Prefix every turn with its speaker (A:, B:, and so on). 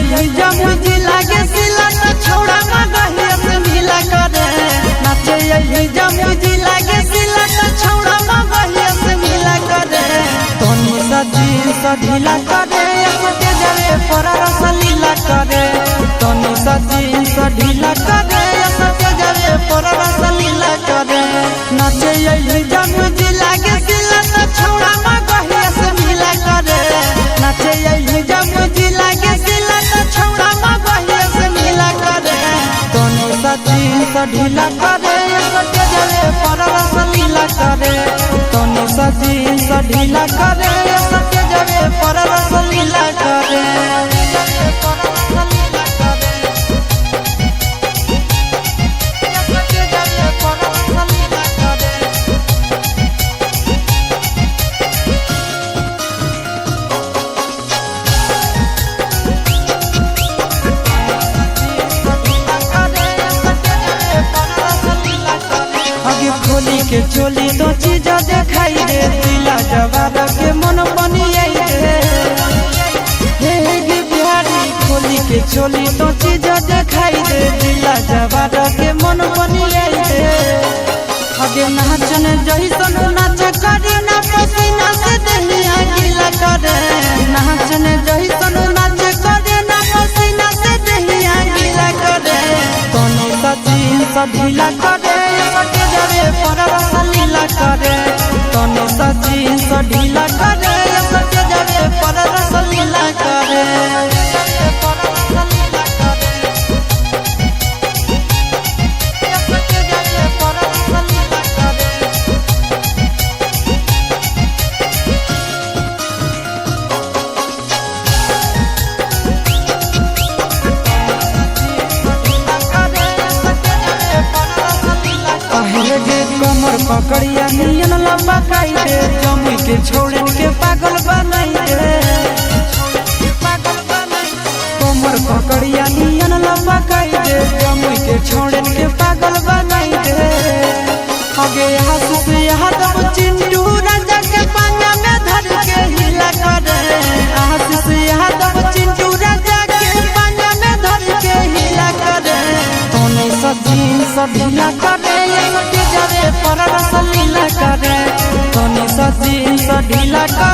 A: यही जमुई जिला के सिला तो छोड़ा मगहिया से मिला करे। नाचे यही जमुई जिला के सिला तो छोड़ा मगहिया से मिला करे। तोनी सा जींस ढीला करे सटे जावे पर रस लीला करे। तोनी सा जींस ढीला करे सटे जावे पर रस लीला करे। नाचे यही जमुई जिला के सिला तो छोड़ा मगहिया से मिला करे। नाचे यही जमुई जिला के सिला तो छोड़ा मगहिया से मिला करे। तोनी सा जींस ढीला करे सटे जावे पर रस लीला करे। तोनी सा जींस ढीला करे सटे जावे पर रस लीला करे। खोली के चोली तो चीज दिखाई दे दिला जवाब के मन बनी दे। हे बिहारी खोली के चोली तो चीज दिखाई दे दिला जवाब के मन बनी दे। आगे नाचन जैसन नाच करे ना पसीना से दहिया गीला करे। नाचन जैसन नाच करे ना पसीना से दहिया गीला करे। तोनी सा जींस ढीला करे सटे जावे पर रस लीला करे। तोनी सा जींस ढीला करे सटे जावे पर रस लीला करे। कमर पकड़िया नियन लंबा काई दे जमुई के छोड़न के पागल बनाई दे। कमर पकड़िया नियन लंबा काई दे जमुई के छोड़न के पागल बनाई दे। आगे हाथ से यादव चिंटू राजा के पांजा में धर के हिला करे। हाथ से यादव चिंटू राजा के पांजा में धर के हिला करे। तोनी सा जींस ढीला करे जावे पर रस लीला करे। तोनी सा जींस ढीला करे।